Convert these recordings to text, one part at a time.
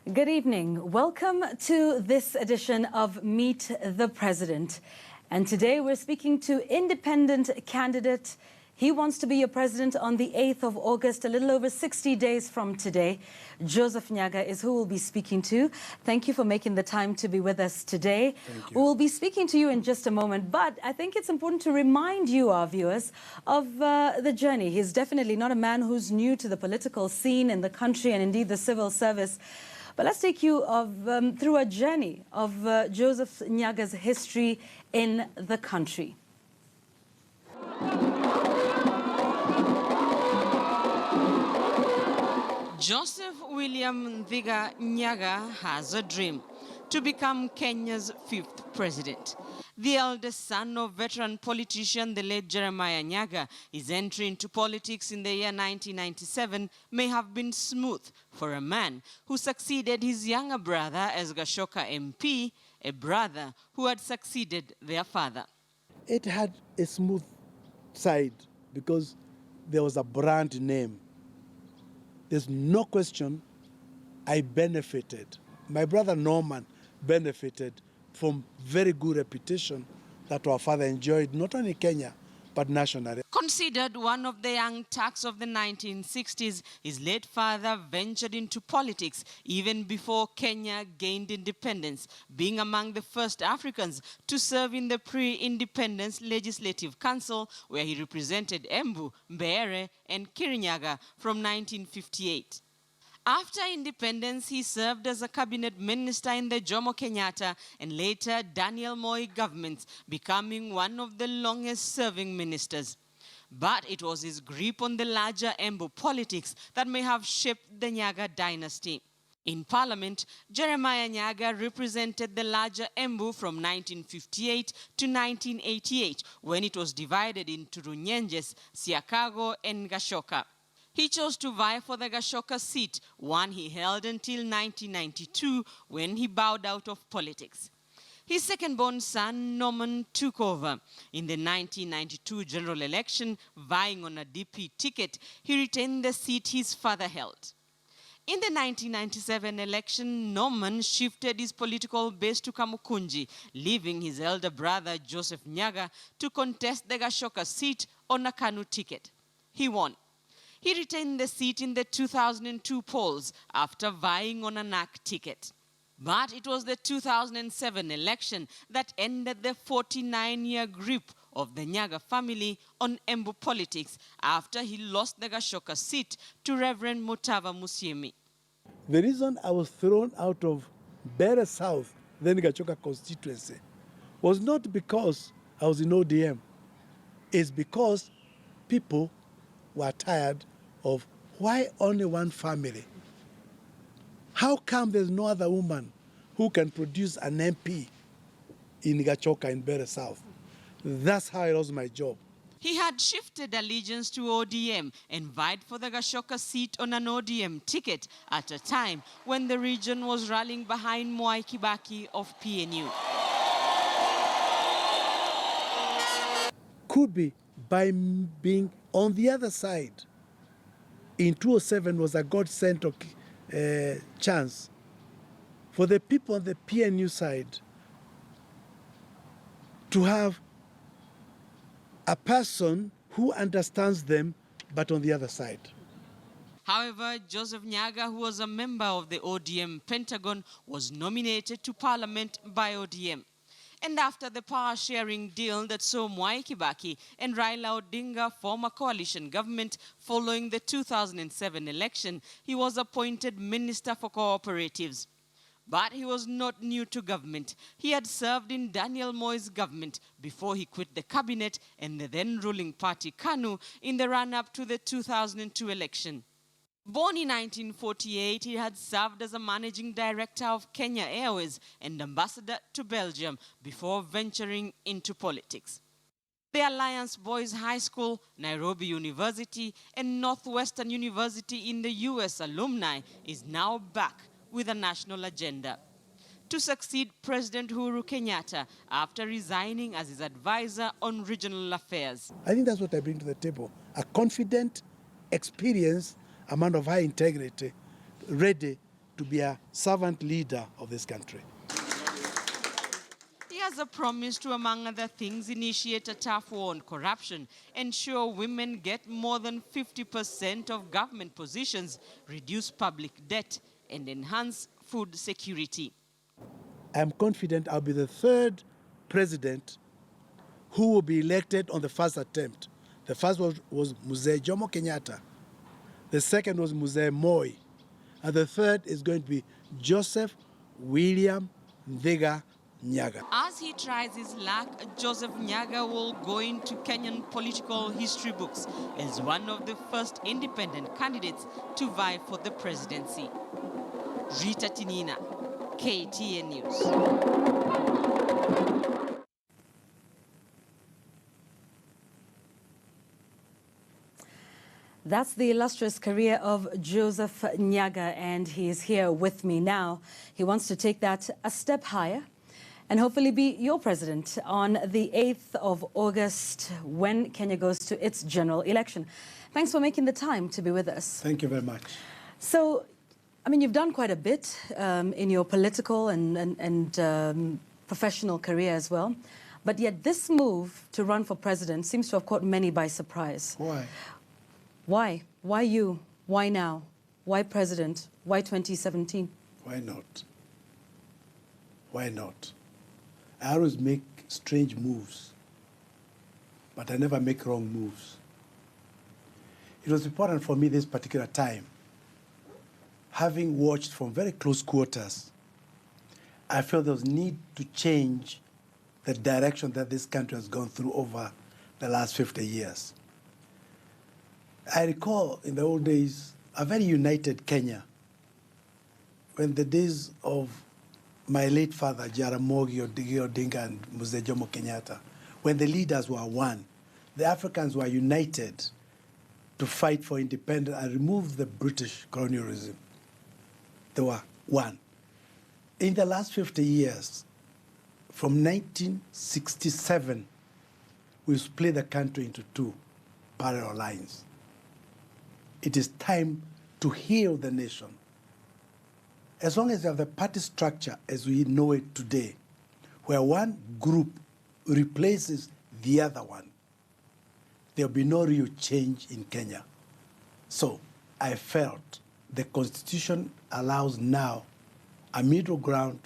Good evening. Welcome to this edition of Meet the President. And today we're speaking to independent candidate. He wants to be your president on the 8th of August, a little over 60 days from today. Joseph Nyagah is who we'll be speaking to. Thank you for making the time to be with us today. Thank you. We'll be speaking to you in just a moment, but I think it's important to remind you, our viewers, of the journey. He's definitely not a man who's new to the political scene in the country and indeed the civil service. But let's take you through a journey of Joseph Nyagah's history in the country. Joseph William Nyagah has a dream to become Kenya's 5th president. The eldest son of veteran politician, the late Jeremiah Nyagah, his entry into politics in the year 1997 may have been smooth for a man who succeeded his younger brother as Gashoka MP, a brother who had succeeded their father. It had a smooth side because there was a brand name. There's no question I benefited. My brother Norman benefited from very good reputation that our father enjoyed, not only in Kenya, but nationally. Considered one of the young Turks of the 1960s, his late father ventured into politics even before Kenya gained independence, being among the first Africans to serve in the pre-independence Legislative Council, where he represented Embu, Mbeere, and Kirinyaga from 1958. After independence, he served as a cabinet minister in the Jomo Kenyatta and later Daniel Moi governments, becoming one of the longest-serving ministers. But it was his grip on the larger Embu politics that may have shaped the Nyagah dynasty. In Parliament, Jeremiah Nyagah represented the larger Embu from 1958 to 1988, when it was divided into Runyenjes, Siakago, and Gashoka. He chose to vie for the Gashoka seat, one he held until 1992, when he bowed out of politics. His second-born son, Norman, took over. In the 1992 general election, vying on a DP ticket, he retained the seat his father held. In the 1997 election, Norman shifted his political base to Kamukunji, leaving his elder brother, Joseph Nyagah, to contest the Gashoka seat on a Kanu ticket. He won. He retained the seat in the 2002 polls after vying on a NAC ticket. But it was the 2007 election that ended the 49-year grip of the Nyagah family on Embu politics after he lost the Gashoka seat to Reverend Mutava Musiemi. The reason I was thrown out of Mbeere South, then Gashoka constituency, was not because I was in ODM. It's because people were tired of why only one family? How come there's no other woman who can produce an MP in Gashoka in Mbeere South? That's how I lost my job. He had shifted allegiance to ODM and vied for the Gashoka seat on an ODM ticket at a time when the region was rallying behind Mwai Kibaki of PNU. Could be by being on the other side. In 2007 was a God-sent chance for the people on the PNU side to have a person who understands them, but on the other side. However, Joseph Nyagah, who was a member of the ODM Pentagon, was nominated to Parliament by ODM. And after the power-sharing deal that saw Mwai Kibaki and Raila Odinga form a coalition government following the 2007 election, he was appointed Minister for Cooperatives. But he was not new to government. He had served in Daniel Moi's government before he quit the cabinet and the then-ruling party KANU in the run-up to the 2002 election. Born in 1948, he had served as a managing director of Kenya Airways and ambassador to Belgium before venturing into politics. The Alliance Boys High School, Nairobi University, and Northwestern University in the US alumni is now back with a national agenda to succeed President Uhuru Kenyatta after resigning as his advisor on regional affairs. I think that's what I bring to the table, a confident, experienced, a man of high integrity, ready to be a servant leader of this country. He has a promise to, among other things, initiate a tough war on corruption, ensure women get more than 50% of government positions, reduce public debt, and enhance food security. I'm confident I'll be the third president who will be elected on the first attempt. The first was Mzee Jomo Kenyatta. The second was Mzee Moi. And the third is going to be Joseph William Nyagah. As he tries his luck, Joseph Nyagah will go into Kenyan political history books as one of the first independent candidates to vie for the presidency. Rita Tinina, KTN News. That's the illustrious career of Joseph Nyagah, and he is here with me now. He wants to take that a step higher and hopefully be your president on the 8th of August when Kenya goes to its general election. Thanks for making the time to be with us. Thank you very much. So, I mean, you've done quite a bit in your political and professional career as well. But yet this move to run for president seems to have caught many by surprise. Why? Why? Why you? Why now? Why president? Why 2017? Why not? Why not? I always make strange moves, but I never make wrong moves. It was important for me this particular time, having watched from very close quarters, I felt there was need to change the direction that this country has gone through over the last 50 years. I recall in the old days a very united Kenya, when the days of my late father, Jaramogi Odinga and Mzee Jomo Kenyatta, when the leaders were one, the Africans were united to fight for independence and remove the British colonialism. They were one. In the last 50 years, from 1967, we split the country into two parallel lines. It is time to heal the nation. As long as you have the party structure as we know it today, where one group replaces the other one, there will be no real change in Kenya. So I felt the Constitution allows now a middle ground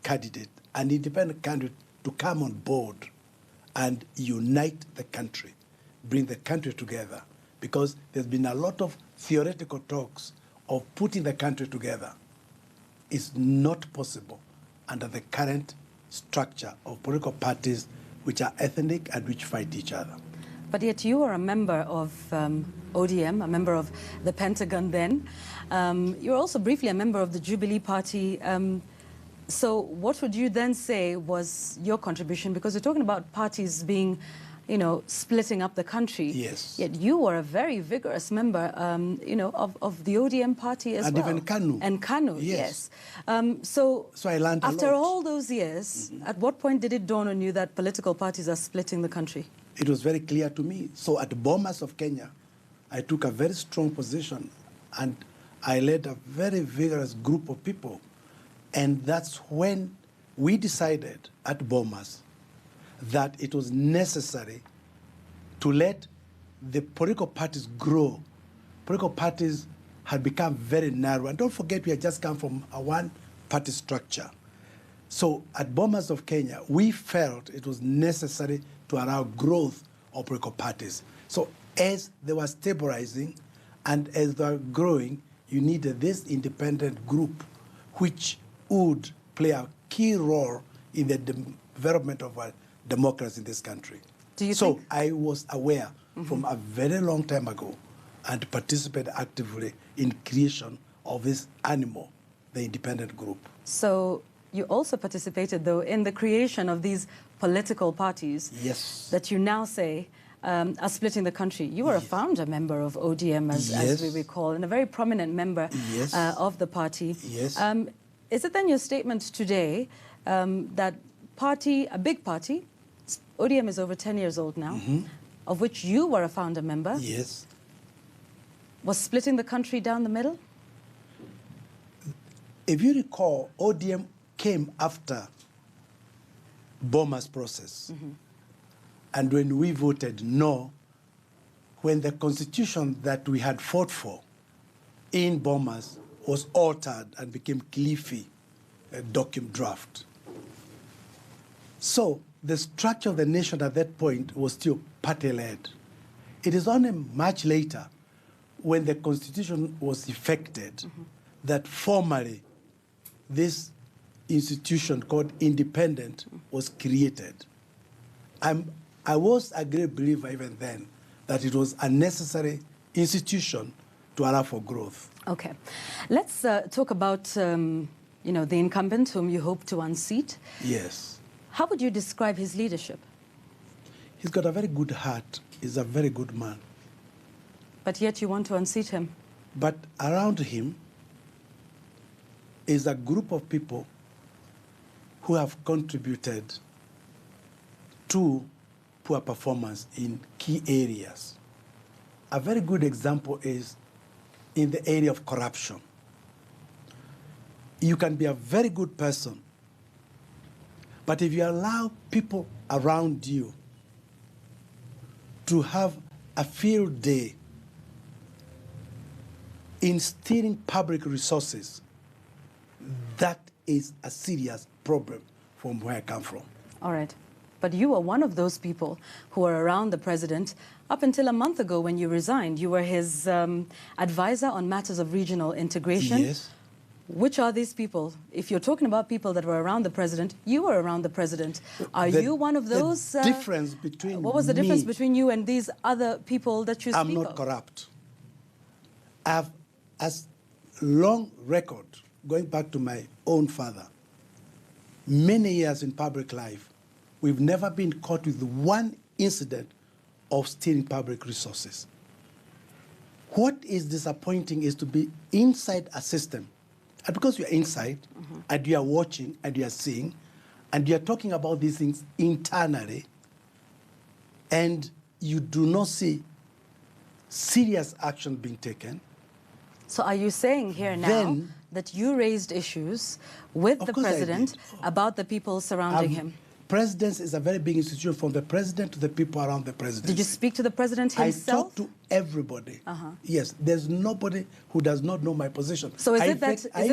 candidate, an independent candidate, to come on board and unite the country, bring the country together, because there's been a lot of theoretical talks of putting the country together. It's not possible under the current structure of political parties which are ethnic and which fight each other. But yet you are a member of ODM, a member of the Pentagon then. You're also briefly a member of the Jubilee Party. So what would you then say was your contribution? Because we're talking about parties being, you know, splitting up the country. Yes. Yet you were a very vigorous member, you know, of the ODM party as well. And even KANU. And KANU, yes. So I learned a lot. After all those years, at what point did it dawn on you that political parties are splitting the country? It was very clear to me. So at Bomas of Kenya, I took a very strong position and I led a very vigorous group of people. And that's when we decided at Bomas that it was necessary to let the political parties grow. Political parties had become very narrow. And don't forget, we had just come from a one-party structure. So at Bomas of Kenya, we felt it was necessary to allow growth of political parties. So as they were stabilizing and as they were growing, you needed this independent group which would play a key role in the development of our democracy in this country. So I was aware from a very long time ago and participated actively in creation of this animal, the independent group. So you also participated, though, in the creation of these political parties. Yes. That you now say are splitting the country. You were a founder member of ODM, as we recall, and a very prominent member of the party. Yes. Is it then your statement today that a big party, ODM is over 10 years old now, of which you were a founder member, yes, was splitting the country down the middle? If you recall, ODM came after Boma's process. And when we voted no, when the constitution that we had fought for in Bomas was altered and became Cliffy, a document draft. So the structure of the nation at that point was still party-led. It is only much later, when the constitution was effected, that formally this institution called independent was created. I was a great believer even then that it was a necessary institution to allow for growth. Okay. Let's talk about the incumbent whom you hope to unseat. Yes. How would you describe his leadership? He's got a very good heart. He's a very good man. But yet you want to unseat him. But around him is a group of people who have contributed to poor performance in key areas. A very good example is in the area of corruption. You can be a very good person, but if you allow people around you to have a field day in stealing public resources, that is a serious problem from where I come from. All right. But you were one of those people who were around the president up until a month ago when you resigned. You were his advisor on matters of regional integration. Yes. Which are these people? If you're talking about people that were around the president, you were around the president. Are you one of those? The difference between what was the difference between you and these other people that you speak of? I'm not corrupt. I have a long record, going back to my own father, many years in public life. We've never been caught with one incident of stealing public resources. What is disappointing is to be inside a system. And because you're inside, and you are watching, and you are seeing, and you are talking about these things internally, and you do not see serious action being taken. So are you saying here now that you raised issues with the president about the people surrounding him? Presidency is a very big institution, from the president to the people around the president. Did you speak to the president himself? I talk to everybody. Yes, there's nobody who does not know my position. So is it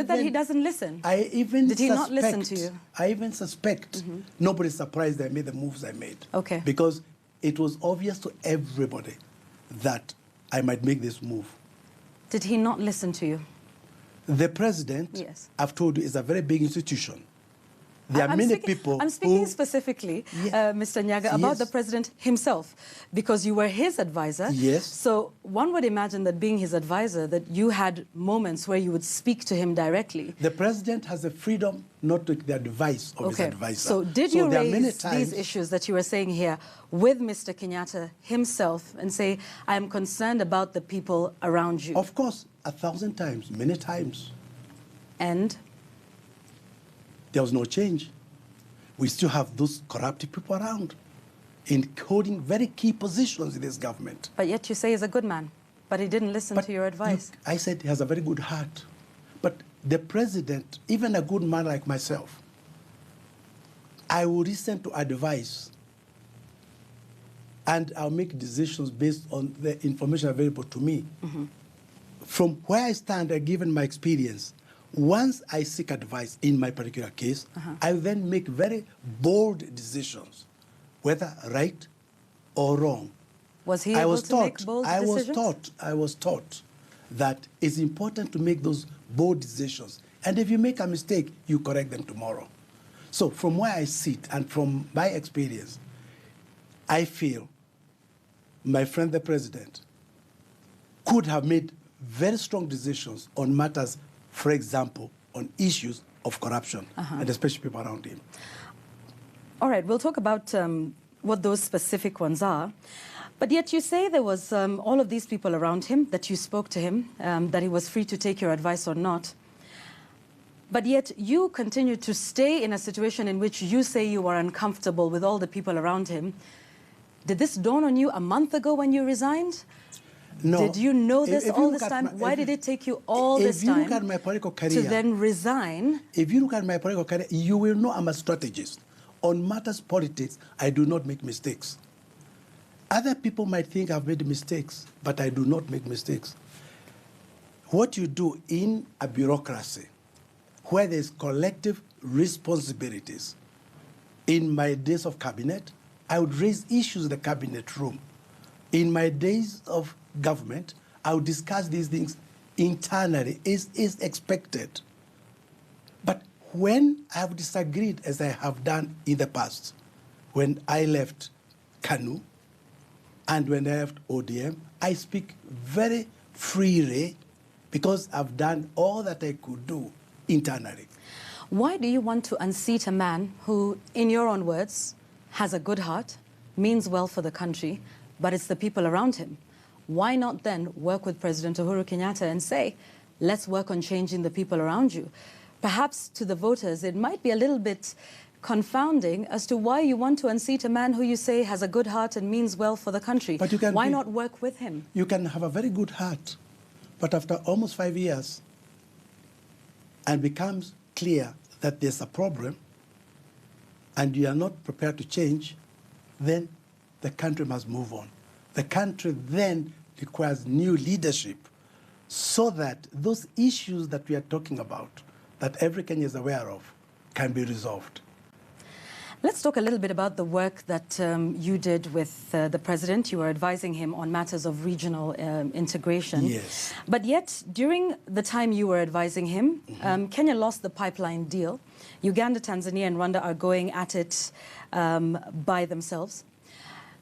that he doesn't listen? Did he not listen to you? I even suspect nobody's surprised I made the moves I made. Okay. Because it was obvious to everybody that I might make this move. Did he not listen to you? The president, yes, I've told you, is a very big institution. There are many people. I'm speaking specifically, Mr. Nyagah, about the president himself, because you were his advisor. Yes. So one would imagine that being his advisor, that you had moments where you would speak to him directly. The president has the freedom not to take the advice of his advisor. So did you raise these issues that you were saying here with Mr. Kenyatta himself and say, I am concerned about the people around you? Of course, 1,000 times, many times. And? There was no change. We still have those corrupt people around, including very key positions in this government. But yet you say he's a good man, but he didn't listen to your advice. I said he has a very good heart. But the president, even a good man like myself, I will listen to advice and I'll make decisions based on the information available to me. From where I stand, given my experience, once I seek advice in my particular case, I then make very bold decisions, whether right or wrong. Was he able to make bold decisions? I was taught that it's important to make those bold decisions. And if you make a mistake, you correct them tomorrow. So from where I sit and from my experience, I feel my friend the president could have made very strong decisions on matters, for example, on issues of corruption, and especially people around him. All right, we'll talk about what those specific ones are. But yet you say there was all of these people around him, that you spoke to him, that he was free to take your advice or not. But yet you continue to stay in a situation in which you say you are uncomfortable with all the people around him. Did this dawn on you a month ago when you resigned? No. Did you know this If you all look this at time? my- Why did it take you all this If you time look at my political to career, then resign? if you look at my political career, you will know I'm a strategist. On matters politics, I do not make mistakes. Other people might think I've made mistakes, but I do not make mistakes. What you do in a bureaucracy, where there's collective responsibilities, in my days of cabinet, I would raise issues in the cabinet room. In my days of government, I would discuss these things internally, is expected. But when I have disagreed, as I have done in the past, when I left KANU and when I left ODM, I speak very freely because I've done all that I could do internally. Why do you want to unseat a man who, in your own words, has a good heart, means well for the country, but it's the people around him? Why not then work with President Uhuru Kenyatta and say, let's work on changing the people around you? Perhaps to the voters, it might be a little bit confounding as to why you want to unseat a man who you say has a good heart and means well for the country. But you can why not work with him? You can have a very good heart, but after almost 5 years, and becomes clear that there's a problem, and you are not prepared to change, then the country must move on. The country then requires new leadership so that those issues that we are talking about, that every Kenyan is aware of, can be resolved. Let's talk a little bit about the work that you did with the president. You were advising him on matters of regional integration. Yes. But yet, during the time you were advising him, Kenya lost the pipeline deal. Uganda, Tanzania, and Rwanda are going at it by themselves.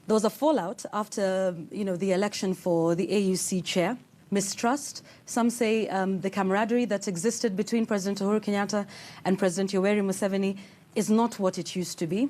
There was a fallout after, the election for the AUC chair. Mistrust. Some say the camaraderie that existed between President Uhuru Kenyatta and President Yoweri Museveni is not what it used to be.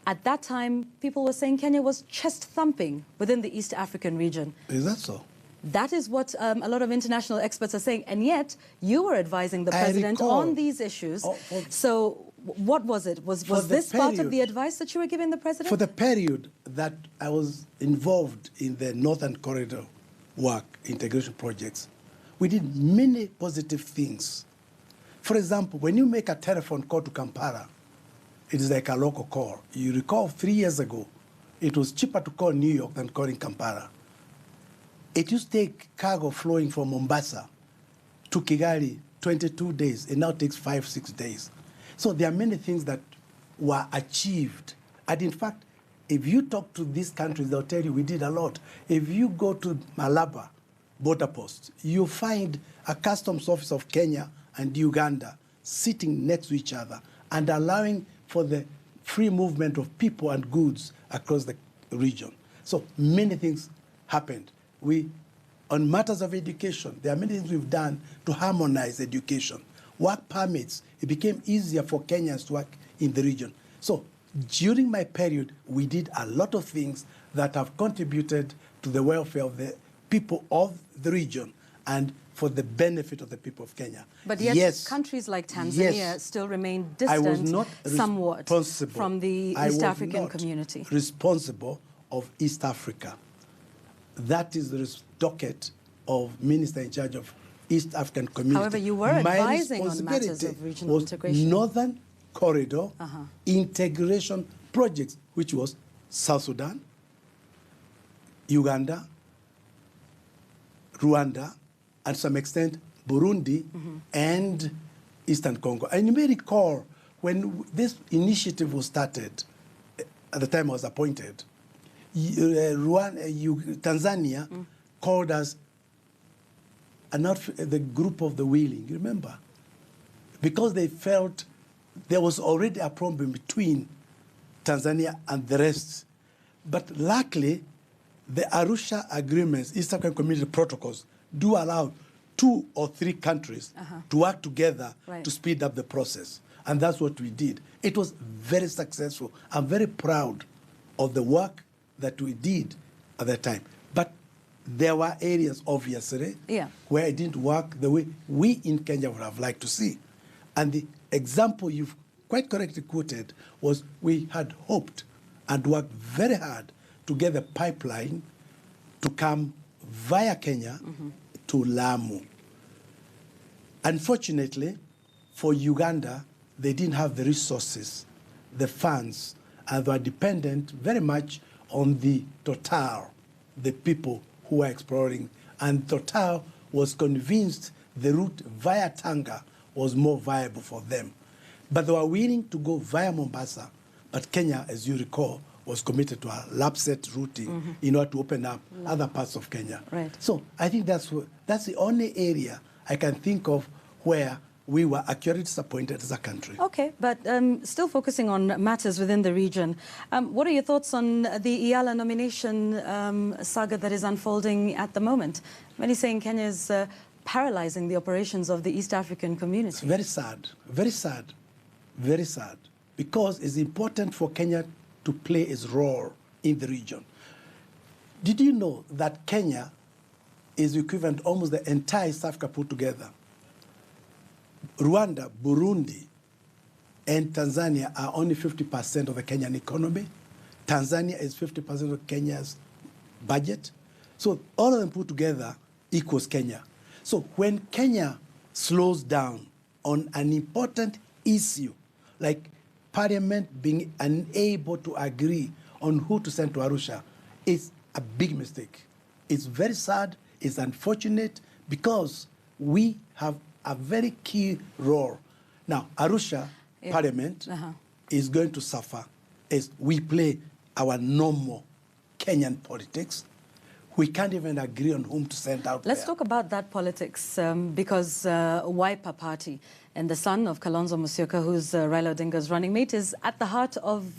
At that time, people were saying Kenya was chest-thumping within the East African region. Is that so? That is what a lot of international experts are saying. And yet, you were advising the president on these issues. So what was it? Was this part of the advice that you were giving the president? For the period that I was involved in the Northern Corridor work, integration projects, we did many positive things. For example, when you make a telephone call to Kampala, it is like a local call. You recall 3 years ago, it was cheaper to call New York than calling Kampala. It used to take cargo flowing from Mombasa to Kigali 22 days. It now takes 5-6 days. So there are many things that were achieved. And in fact, if you talk to these countries, they'll tell you we did a lot. If you go to Malaba border post, you find a customs office of Kenya and Uganda sitting next to each other and allowing for the free movement of people and goods across the region. So many things happened. On matters of education, there are many things we've done to harmonize education. Work permits, it became easier for Kenyans to work in the region. So during my period, we did a lot of things that have contributed to the welfare of the people of the region and for the benefit of the people of Kenya. But yet countries like Tanzania still remain distant somewhat from the East African community. I was not responsible of East Africa. That is the docket of Minister in charge of East African community. However, you were advising on matters of regional integration. Northern Corridor integration projects, which was South Sudan, Uganda, Rwanda, and to some extent Burundi and Eastern Congo. And you may recall when this initiative was started, at the time I was appointed, Tanzania called us the group of the willing, you remember? Because they felt there was already a problem between Tanzania and the rest. But luckily, the Arusha agreements, East African Community protocols, do allow 2 or 3 countries to work together to speed up the process. And that's what we did. It was very successful. I'm very proud of the work that we did at that time. But there were areas, obviously, where it didn't work the way we in Kenya would have liked to see. And the example you've quite correctly quoted was we had hoped and worked very hard to get the pipeline to come via Kenya to Lamu. Unfortunately, for Uganda, they didn't have the resources, the funds, and were dependent very much on the Total, the people who were exploring. And Total was convinced the route via Tanga was more viable for them. But they were willing to go via Mombasa. But Kenya, as you recall, was committed to a lapset routing in order to open up other parts of Kenya. Right. So I think that's the only area I can think of where we were accurately disappointed as a country. Okay, but still focusing on matters within the region, what are your thoughts on the IALA nomination saga that is unfolding at the moment? Many saying Kenya is paralyzing the operations of the East African community. It's very sad, very sad, very sad, because it's important for Kenya to play its role in the region. Did you know that Kenya is equivalent almost the entire East Africa put together? Rwanda, Burundi, and Tanzania are only 50% of the Kenyan economy. Tanzania is 50% of Kenya's budget. So all of them put together equals Kenya. So when Kenya slows down on an important issue, like Parliament being unable to agree on who to send to Arusha, it's a big mistake. It's very sad, it's unfortunate, because we have a very key role. Now, Arusha Parliament is going to suffer as we play our normal Kenyan politics. We can't even agree on whom to send out Let's there. talk about that politics, because Wiper Party and the son of Kalonzo Musyoka, who's Raila Odinga's running mate, is at the heart of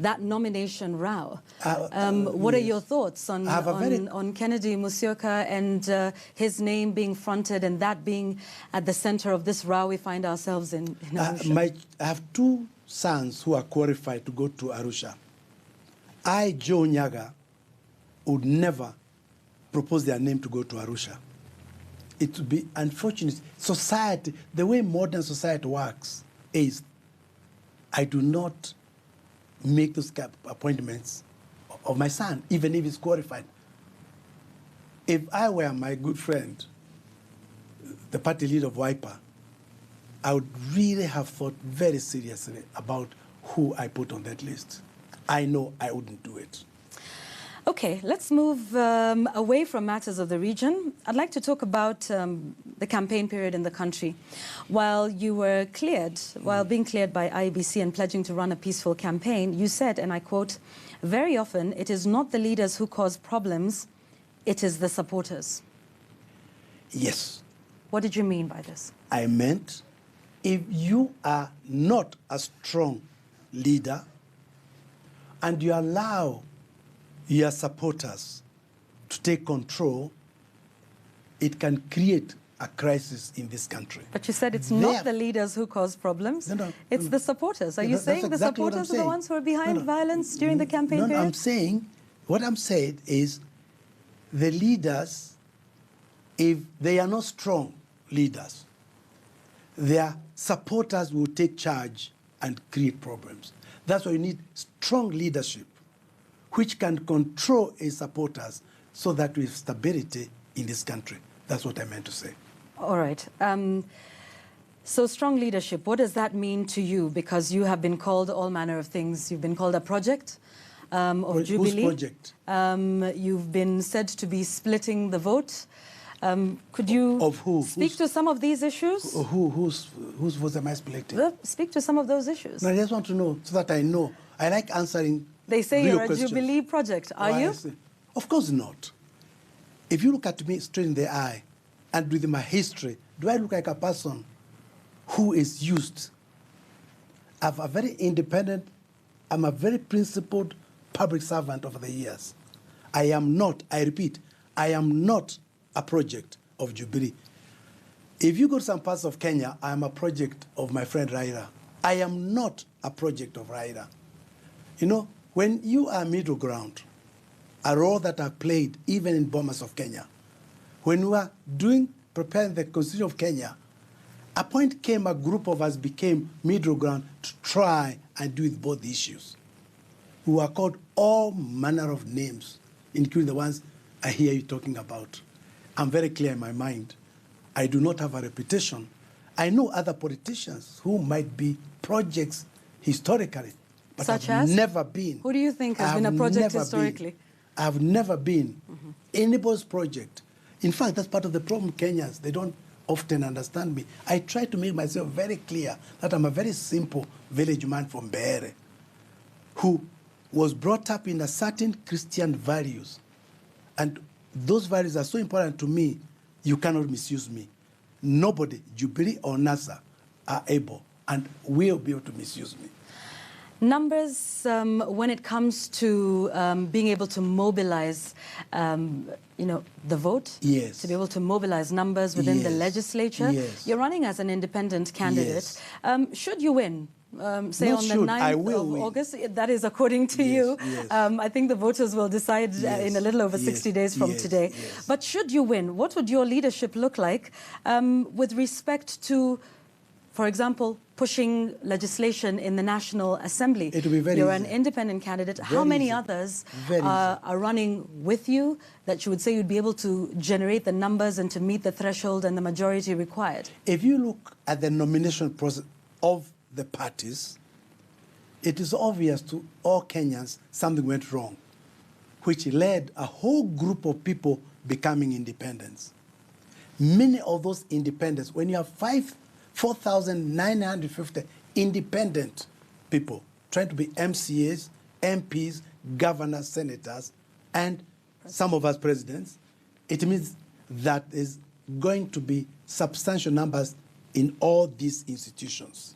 that nomination row. What are your thoughts on Kennedy Musyoka and his name being fronted and that being at the center of this row we find ourselves in Arusha? I have two sons who are qualified to go to Arusha. I, Joe Nyagah, would never propose their name to go to Arusha. It would be unfortunate. Society, the way modern society works is, I do not make those appointments of my son, even if he's qualified. If I were my good friend, the party leader of Wiper, I would really have thought very seriously about who I put on that list. I know I wouldn't do it. Okay, let's move away from matters of the region. I'd like to talk about the campaign period in the country. While you were cleared, while being cleared by IEBC and pledging to run a peaceful campaign, you said, and I quote, "Very often it is not the leaders who cause problems, it is the supporters." Yes. What did you mean by this? I meant, if you are not a strong leader and you allow your supporters to take control, it can create a crisis in this country. But you said it's not the leaders who cause problems, it's the supporters. Are you saying the supporters are the ones who are behind violence during the campaign period? No, I'm saying, what I'm saying is the leaders, if they are not strong leaders, their supporters will take charge and create problems. That's why you need strong leadership, which can control its supporters so that we have stability in this country. That's what I meant to say. All right. So strong leadership, what does that mean to you? Because you have been called all manner of things. You've been called a project of Jubilee. Whose project? You've been said to be splitting the vote. Could you speak to some of these issues? Whose votes am I splitting? Speak to some of those issues. No, I just want to know so that I know. I like answering. They say you're a Jubilee project. Are you? Of course not. If you look at me straight in the eye, and with my history, do I look like a person who is used? I'm a very independent, I'm a very principled public servant over the years. I am not, I repeat, I am not a project of Jubilee. If you go to some parts of Kenya, I am a project of my friend Raila. I am not a project of Raila. You know, when you are middle ground, a role that I played even in Bomas of Kenya, when we were preparing the Constitution of Kenya, a point came, a group of us became middle ground to try and deal with both issues. We were called all manner of names, including the ones I hear you talking about. I'm very clear in my mind. I do not have a reputation. I know other politicians who might be projects historically, but Such I've as? never been. Who do you think has been a project historically? I've never been anybody's project. In fact, that's part of the problem, Kenyans. They don't often understand me. I try to make myself very clear that I'm a very simple village man from Beere who was brought up in a certain Christian values. And those values are so important to me, you cannot misuse me. Nobody, Jubilee or NASA, are able and will be able to misuse me. Numbers, when it comes to being able to mobilize, the vote, Yes. to be able to mobilize numbers within the Yes. legislature. Yes. You're running as an independent candidate. Yes. Should you win, say Not on the should, 9th I will of win. August, that is according to Yes, you. yes. I think the voters will decide in a little over 60 days from today. Yes. But should you win, what would your leadership look like with respect to, for example, pushing legislation in the National Assembly? It will be very You're easy. an independent candidate. Very How many easy. others Very are running with you that you would say you'd be able to generate the numbers and to meet the threshold and the majority required? If you look at the nomination process of the parties, it is obvious to all Kenyans something went wrong, which led a whole group of people becoming independents. Many of those independents, when you have 4,950 independent people trying to be MCAs, MPs, governors, senators, and some of us presidents, it means that is going to be substantial numbers in all these institutions.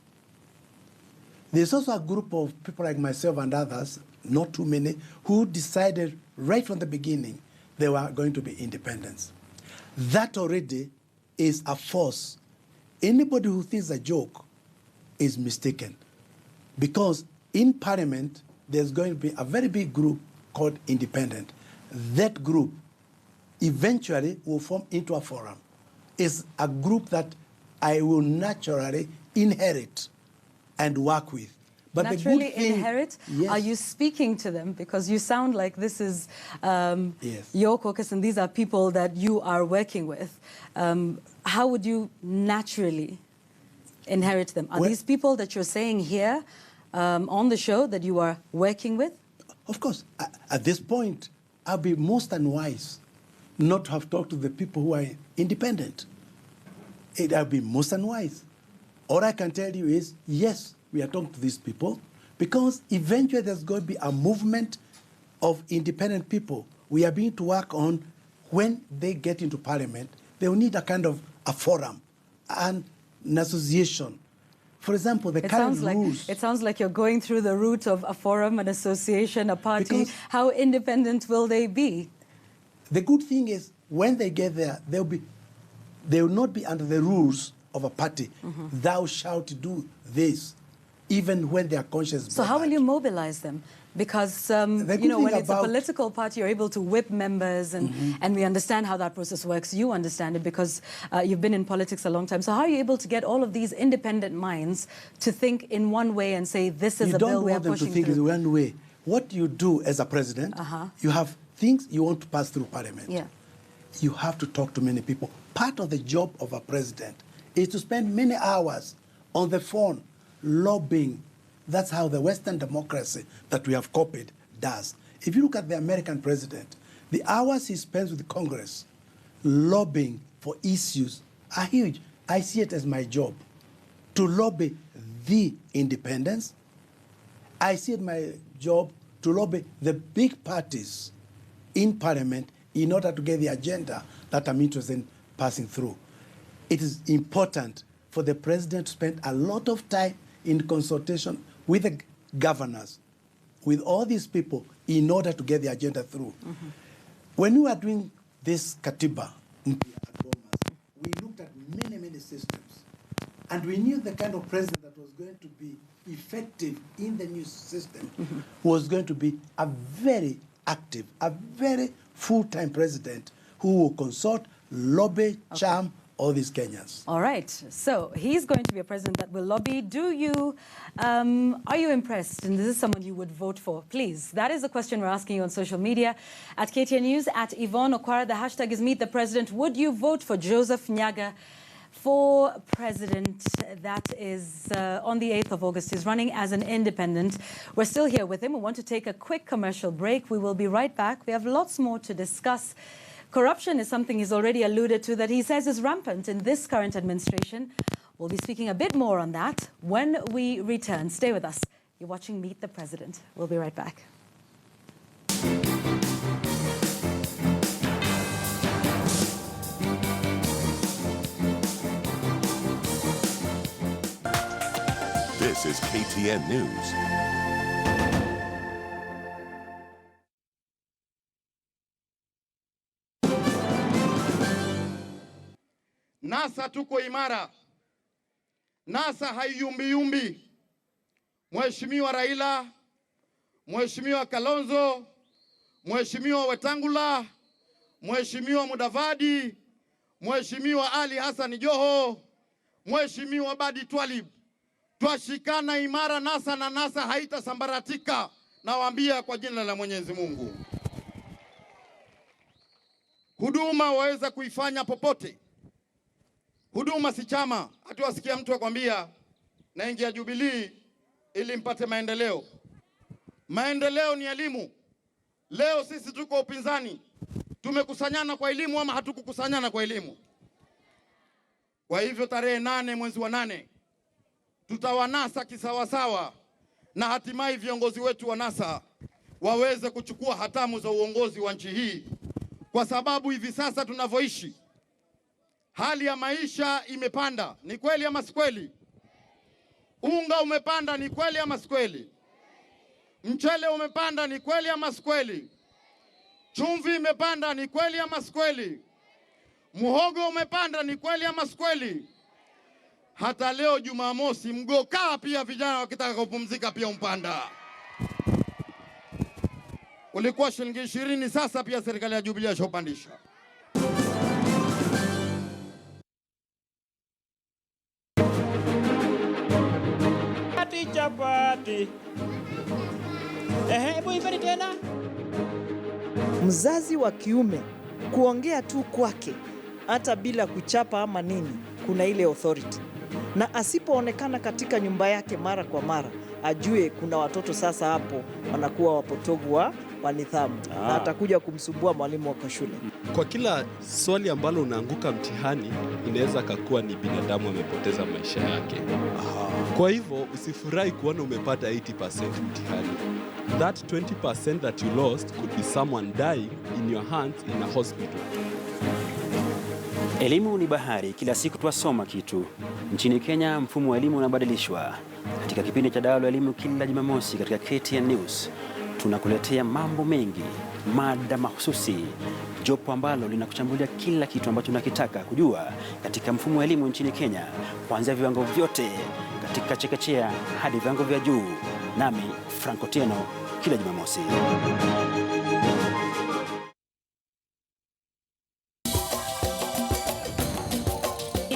There's also a group of people like myself and others, not too many, who decided right from the beginning they were going to be independents. That already is a force. Anybody who thinks a joke is mistaken, because in Parliament there's going to be a very big group called independent. That group eventually will form into a forum. It's a group that I will naturally inherit and work with. But Naturally the good thing, inherit? Yes. Are you speaking to them? Because you sound like this is Yes. your caucus and these are people that you are working with. How would you naturally inherit them? Are Well, these people that you're saying here on the show that you are working with? Of course, at this point, I'll be most unwise not to have talked to the people who are independent. I'll be most unwise. All I can tell you is, yes, we are talking to these people, because eventually there's going to be a movement of independent people. We are being to work on when they get into Parliament, they will need a kind of a forum and an association. For example, the current rules. It sounds like you're going through the route of a forum, an association, a party. Because how independent will they be? The good thing is, when they get there, they will not be under the rules of a party. Thou shalt do this, even when their conscience. So how will you mobilize them? Because, when it's a political party, you're able to whip members, and we understand how that process works. You understand it because you've been in politics a long time. So how are you able to get all of these independent minds to think in one way and say, this is a bill we are pushing through? You don't want them to think in one way. What you do as a president, you have things you want to pass through Parliament. Yeah. You have to talk to many people. Part of the job of a president is to spend many hours on the phone lobbying. That's how the Western democracy that we have copied does. If you look at the American president, the hours he spends with Congress lobbying for issues are huge. I see it as my job to lobby the independents. I see it my job to lobby the big parties in Parliament in order to get the agenda that I'm interested in passing through. It is important for the president to spend a lot of time in consultation with the governors, with all these people, in order to get the agenda through. When we were doing this Katiba at Bomas, we looked at many, many systems. And we knew the kind of president that was going to be effective in the new system was going to be a very active, a very full-time president who will consult, lobby, charm, all these Kenyans. All right. So he's going to be a president that will lobby. Are you impressed? And this is someone you would vote for, please. That is the question we're asking you on social media. At KTN News, at Yvonne Okwara, the hashtag is Meet the President. Would you vote for Joseph Nyagah for president? That is on the 8th of August. He's running as an independent. We're still here with him. We want to take a quick commercial break. We will be right back. We have lots more to discuss. Corruption is something he's already alluded to that he says is rampant in this current administration. We'll be speaking a bit more on that when we return. Stay with us. You're watching Meet the President. We'll be right back. This is KTN News. NASA tuko imara. NASA haiyumbi. Mheshimiwa Raila, Mheshimiwa Kalonzo, Mheshimiwa Wetangula, Mheshimiwa Mudavadi, Mheshimiwa Ali Hassan Joho, Mheshimiwa Badi Twalib. Twashikana imara NASA na NASA haitasambaratika. Nawaambia kwa jina la Mwenyezi Mungu. Huduma waweza kuifanya popote. Huduma si chama. Hatuwasikia mtu akwambia naingia Jubilee ili mpate maendeleo. Maendeleo ni elimu. Leo sisi tuko upinzani. Tumekusanyana kwa elimu ama hatukukusanyana kwa elimu? Kwa hivyo tarehe 8 mwezi wa 8 tutawanasa kisawasawa na hatimaye viongozi wetu wa NASA waweze kuchukua hatamu za uongozi wa nchi hii, kwa sababu hivi sasa tunavyoishi hali ya maisha imepanda. Ni kweli ama si kweli? Unga umepanda, ni kweli ama si kweli? Mchele umepanda, ni kweli ama si kweli? Chumvi imepanda, ni kweli ama si kweli? Muhogo umepanda, ni kweli ama si kweli? Hata leo Jumamosi mgokaa pia vijana wakitaka kupumzika pia umpanda. Ulikuwa shilingi 20, sasa pia serikali ya Jubilee ishopandisha. Chapati. Hebu ibari tena. Mzazi wa kiume kuongea tu kwake hata bila kuchapa ama nini, kuna ile authority, na asipoonekana katika nyumba yake mara kwa mara, ajue kuna watoto sasa hapo wanakuwa wapotovu wa nidhamu na atakuja kumsumbua mwalimu wako shule. Kwa kila swali ambalo unaanguka mtihani, inaweza kakuwa ni binadamu amepoteza maisha yake. Kwa hivyo usifurahi kuona umepata 80% mtihani. That 20% that you lost could be someone dying in your hands in a hospital. Elimu ni bahari, kila siku twasoma kitu. Nchini Kenya mfumo wa elimu unabadilishwa. Katika kipindi cha Dawla Elimu kila Jumamosi katika KTN News tunakuletea mambo mengi, mada mahususi, jopo ambalo linakuchambulia kila kitu ambacho unakitaka kujua katika mfumo wa elimu nchini Kenya, kuanzia viwango vyote katika chekechea hadi viwango vya juu. Nami Franco Tieno kila Jumamosi.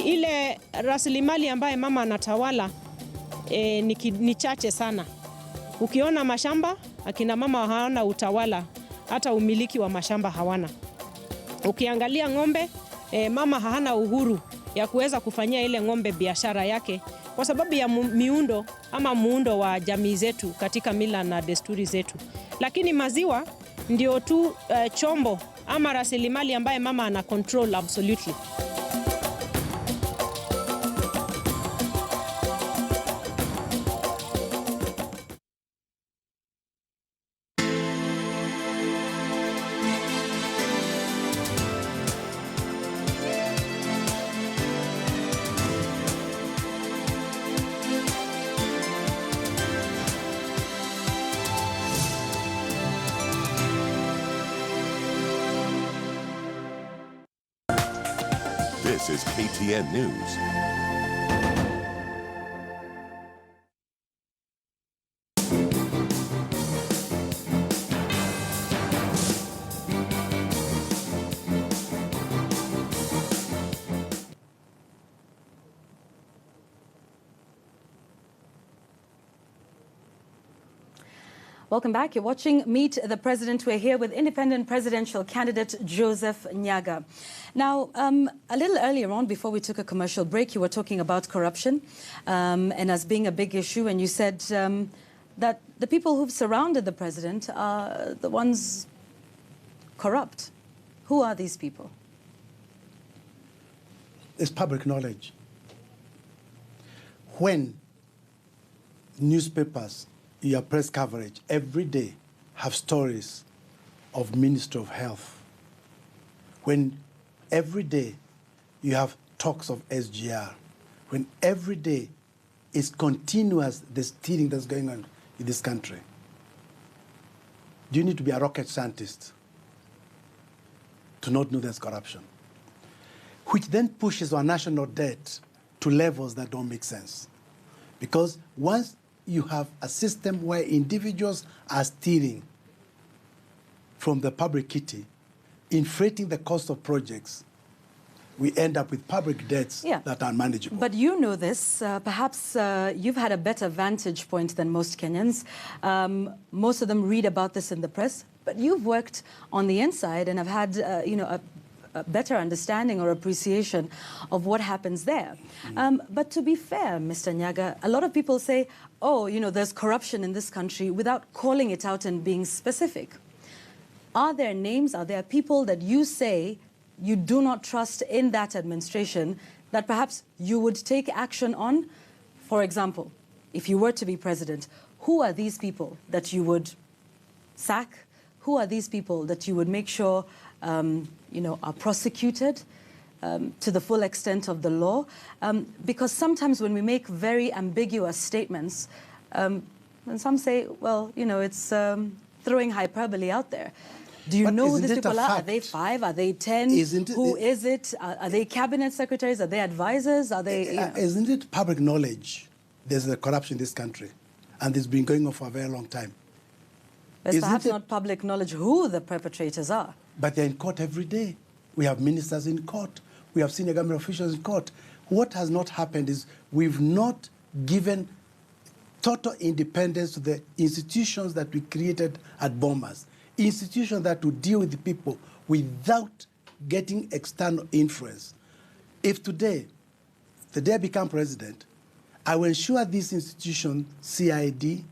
Ile rasilimali ambaye mama anatawala ni chache sana. Ukiona mashamba, akina mama hawana utawala, hata umiliki wa mashamba hawana. Ukiangalia ng'ombe, mama hana uhuru ya kuweza kufanyia ile ng'ombe biashara yake kwa sababu ya miundo ama muundo wa jamii zetu katika mila na desturi zetu. Lakini maziwa ndio tu chombo ama rasilimali ambaye mama ana control absolutely. This is KTN News. Welcome back. You're watching Meet the President. We're here with independent presidential candidate Joseph Nyagah. Now, a little earlier on, before we took a commercial break, you were talking about corruption and as being a big issue, and you said that the people who've surrounded the president are the ones corrupt. Who are these people? It's public knowledge. When newspapers, your press coverage every day have stories of Minister of Health, when every day you have talks of SGR, when every day is continuous the stealing that's going on in this country, do you need to be a rocket scientist to not know there's corruption? Which then pushes our national debt to levels that don't make sense. Because once you have a system where individuals are stealing from the public kitty, inflating the cost of projects, we end up with public debts that are unmanageable. But you know this. Perhaps you've had a better vantage point than most Kenyans. Most of them read about this in the press, but you've worked on the inside and have had, a better understanding or appreciation of what happens there. But to be fair, Mr. Nyagah, a lot of people say, oh, there's corruption in this country without calling it out and being specific. Are there names, are there people that you say you do not trust in that administration that perhaps you would take action on? For example, if you were to be president, who are these people that you would sack? Who are these people that you would make sure are prosecuted to the full extent of the law? Because sometimes when we make very ambiguous statements, and some say, well, it's throwing hyperbole out there. Do you know who these people are? Are they 5? Are they 10? Who is it? Are they cabinet secretaries? Are they advisors? Are they? Isn't it public knowledge there's a corruption in this country? And it's been going on for a very long time. It's perhaps not public knowledge who the perpetrators are. But they're in court every day. We have ministers in court. We have senior government officials in court. What has not happened is we've not given total independence to the institutions that we created at Bombas. Institutions that would deal with the people without getting external influence. If today, the day I become president, I will ensure these institutions, CID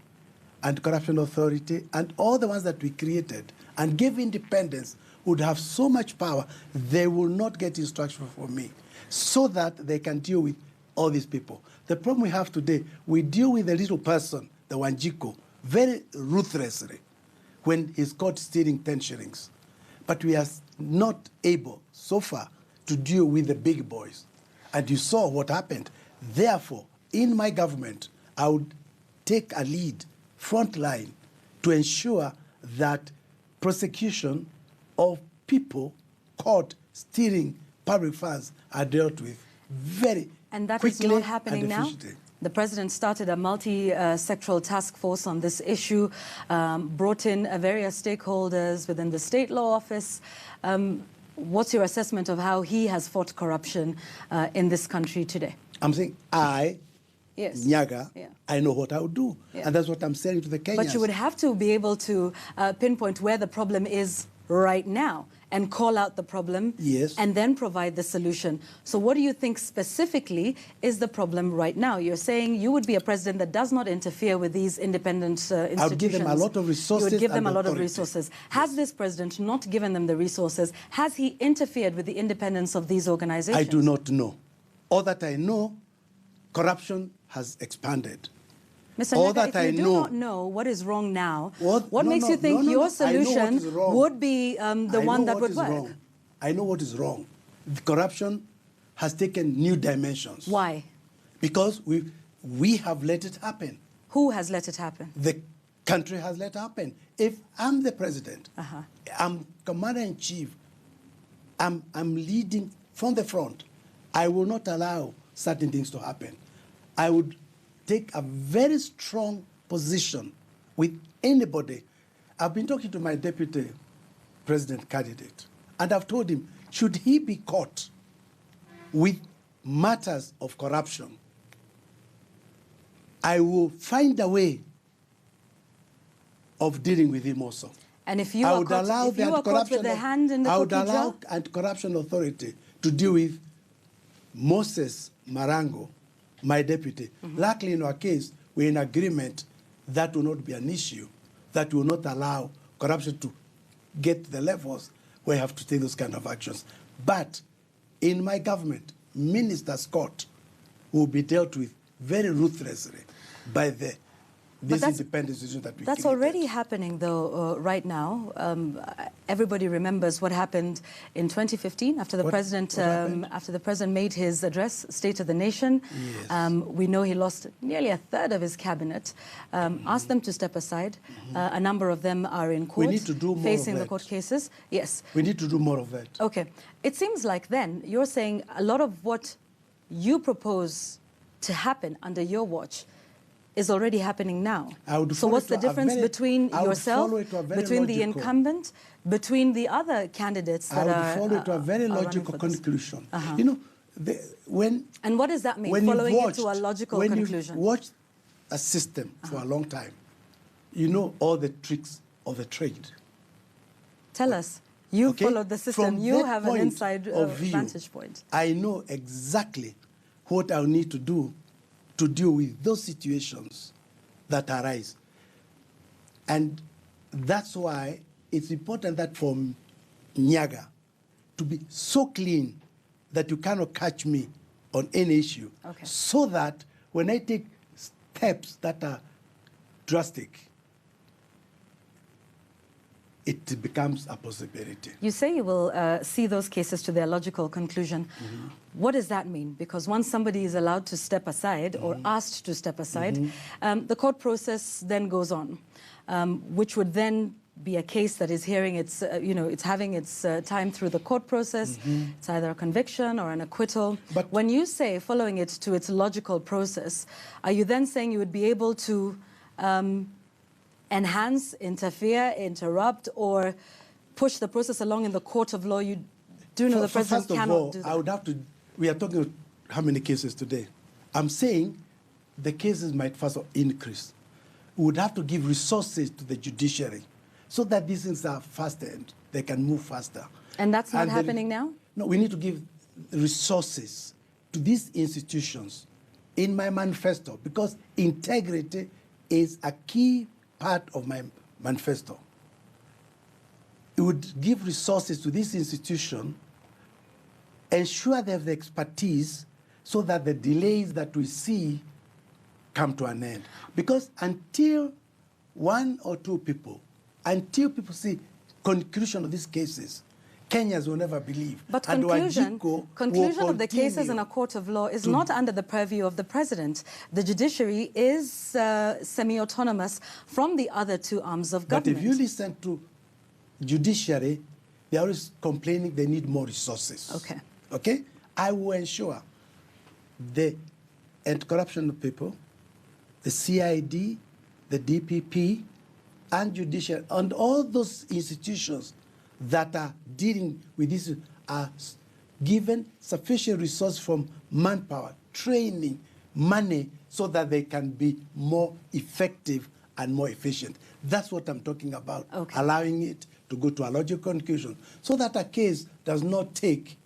and Corruption Authority, and all the ones that we created and gave independence, would have so much power, they will not get instruction from me, so that they can deal with all these people. The problem we have today, we deal with a little person, the Wanjiko, very ruthlessly when he's caught stealing 10 shillings. But we are not able, so far, to deal with the big boys. And you saw what happened. Therefore, in my government, I would take a lead, front line, to ensure that prosecution of people caught stealing public funds are dealt with very and that quickly is not happening now? efficiently. The president started a multi-sectoral task force on this issue, brought in various stakeholders within the state law office. What's your assessment of how he has fought corruption in this country today? I'm saying Nyagah, I know what I would do. And that's what I'm saying to the Kenyans. But you would have to be able to pinpoint where the problem is right now and call out the problem and then provide the solution. So what do you think specifically is the problem right now? You're saying you would be a president that does not interfere with these independent institutions. I would give them a lot of resources. You would give them a lot of authority. resources. Has this president not given them the resources? Has he interfered with the independence of these organizations? I do not know. All that I know, corruption has expanded. Mr. Nyagah, if you do not know what is wrong now, what makes you think your solution would be the one that would work? Wrong. I know what is wrong. The corruption has taken new dimensions. Why? Because we have let it happen. Who has let it happen? The country has let it happen. If I'm the president, I'm commander-in-chief, I'm leading from the front, I will not allow certain things to happen. I would take a very strong position with anybody. I've been talking to my deputy president candidate, and I've told him, should he be caught with matters of corruption, I will find a way of dealing with him also. And if you I are would caught, allow if the you are caught with anti-corruption the hand in the I would cookie allow jar, anti-corruption authority to deal with Moses Marango, my deputy. Luckily, in our case, we're in agreement that will not be an issue, that will not allow corruption to get to the levels where you have to take those kind of actions. But in my government, Minister Scott will be dealt with very ruthlessly by this independent institution that we That's created. already happening, though, right now. Everybody remembers what happened in 2015 after the president made his address, State of the Nation. Yes. We know he lost nearly a third of his cabinet. Asked them to step aside. A number of them are in court, We need to do more facing of the that. court cases. Yes. We need to do more of that. Okay. It seems like then you're saying a lot of what you propose to happen under your watch is already happening now. So what's the difference between yourself, between the incumbent, between the other candidates that I would follow it to a very running logical for this? conclusion. You know, And what does that mean, when following you've it to a logical when conclusion? you've watched a system for a long time, you know all the tricks of the trade. Tell us. You Okay? followed the system. From You that have an point inside of view, vantage point. I know exactly what I'll need to do to deal with those situations that arise. And that's why it's important that for Nyagah to be so clean that you cannot catch me on any issue, so that when I take steps that are drastic, it becomes a possibility. You say you will see those cases to their logical conclusion. What does that mean? Because once somebody is allowed to step aside or asked to step aside, the court process then goes on, which would then be a case that is hearing its, it's having its time through the court process. It's either a conviction or an acquittal. But when you say following it to its logical process, are you then saying you would be able to enhance, interfere, interrupt, or push the process along in the court of law? You do know the president cannot do that. I would have to, we are talking how many cases today? I'm saying the cases might first increase. We would have to give resources to the judiciary so that these things are faster and they can move faster. And that's not happening now? No, we need to give resources to these institutions in my manifesto, because integrity is a key part of my manifesto. It would give resources to this institution, ensure they have the expertise so that the delays that we see come to an end. Because until one or two people, until people see conclusion of these cases, Kenyans will never believe. But conclusion of the cases in a court of law is not under the purview of the president. The judiciary is semi-autonomous from the other two arms of government. But if you listen to judiciary, they're always complaining they need more resources. Okay. Okay? I will ensure the anti-corruption people, the CID, the DPP, and judiciary, and all those institutions that are dealing with this are given sufficient resource from manpower, training, money, so that they can be more effective and more efficient. That's what I'm talking about, allowing it to go to a logical conclusion, so that a case does not take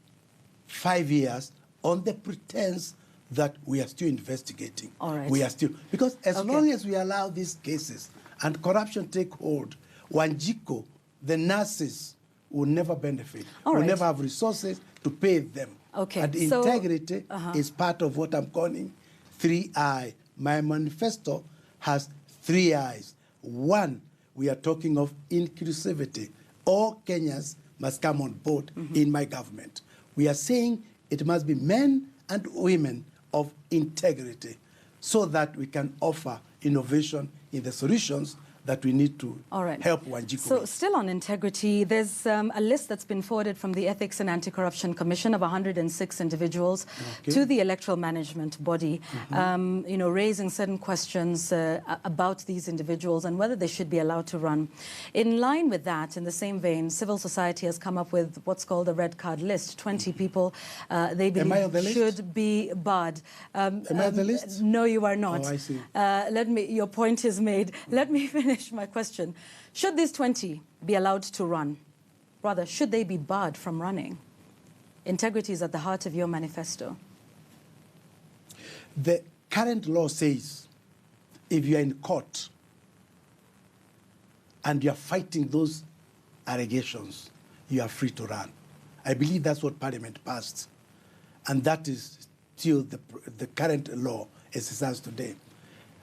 5 years on the pretense that we are still investigating. All right. We are still, because as long as we allow these cases and corruption take hold, Wanjiko, the nurses, will never benefit. Will never have resources to pay them. And integrity is part of what I'm calling 3I. My manifesto has 3 I's. One, we are talking of inclusivity. All Kenyans must come on board in my government. We are saying it must be men and women of integrity, so that we can offer innovation in the solutions that we need to help Wanjiko. So still on integrity, there's a list that's been forwarded from the Ethics and Anti-Corruption Commission of 106 individuals to the electoral management body, raising certain questions about these individuals and whether they should be allowed to run. In line with that, in the same vein, civil society has come up with what's called a red card list. 20 people they believe should be barred. Am I on the list? No, you are not. Oh, I see. Your point is made. Let me finish finish my question. Should these 20 be allowed to run? Rather, should they be barred from running? Integrity is at the heart of your manifesto. The current law says if you are in court and you are fighting those allegations, you are free to run. I believe that's what Parliament passed. And that is still the current law as it stands today.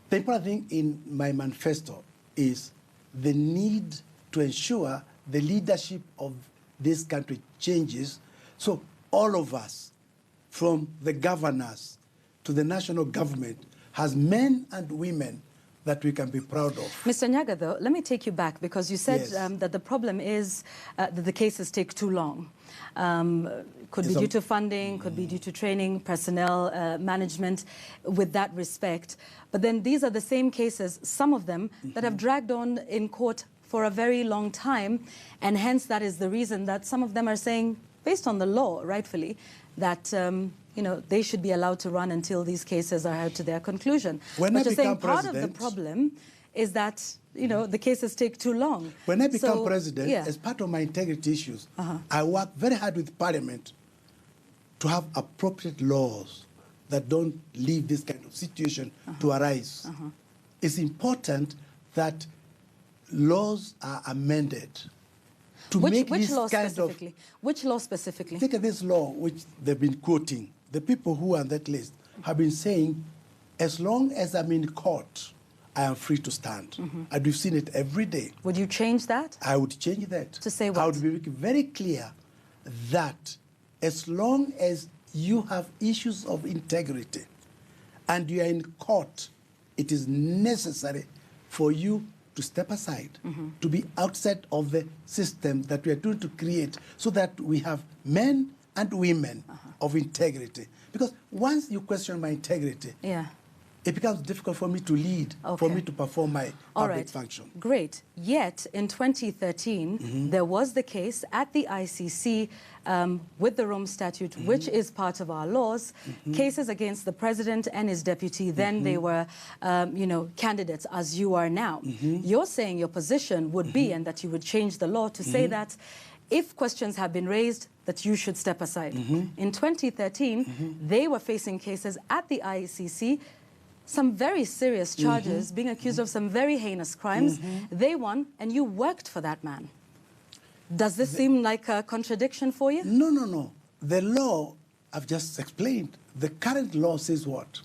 The important thing in my manifesto is the need to ensure the leadership of this country changes, so all of us, from the governors to the national government, has men and women that we can be proud of. Mr. Nyagah, though, let me take you back, because you said Yes. that the problem is that the cases take too long. Could be due to funding, could be due to training, personnel, management, with that respect. But then these are the same cases, some of them, that have dragged on in court for a very long time, and hence that is the reason that some of them are saying, based on the law, rightfully, that you know, they should be allowed to run until these cases are heard to their conclusion. When but I you're saying become part of the president- problem is that, you know, the cases take too long. When I become So, president, yeah. as part of my integrity issues, I work very hard with Parliament to have appropriate laws that don't leave this kind of situation to arise. It's important that laws are amended to make Which this law kind specifically? Which law specifically? of... Think of this law which they've been quoting. The people who are on that list have been saying, as long as I'm in court, I am free to stand. And we've seen it every day. Would you change that? I would change that. To say I what? would be very clear that as long as you have issues of integrity and you are in court, it is necessary for you to step aside, to be outside of the system that we are trying to create, so that we have men and women of integrity. Because once you question my integrity, Yeah. it becomes difficult for me to lead, for Okay. me to perform my All public right. function. Great. Yet, in 2013, there was the case at the ICC with the Rome Statute, which is part of our laws, cases against the president and his deputy. Then they were, you know, candidates, as you are now. You're saying your position would be, and that you would change the law to say that if questions have been raised, that you should step aside. In 2013, they were facing cases at the ICC, some very serious charges, being accused of some very heinous crimes. They won, and you worked for that man. Does this seem like a contradiction for you? No, no, no. The law, I've just explained. The current law says what?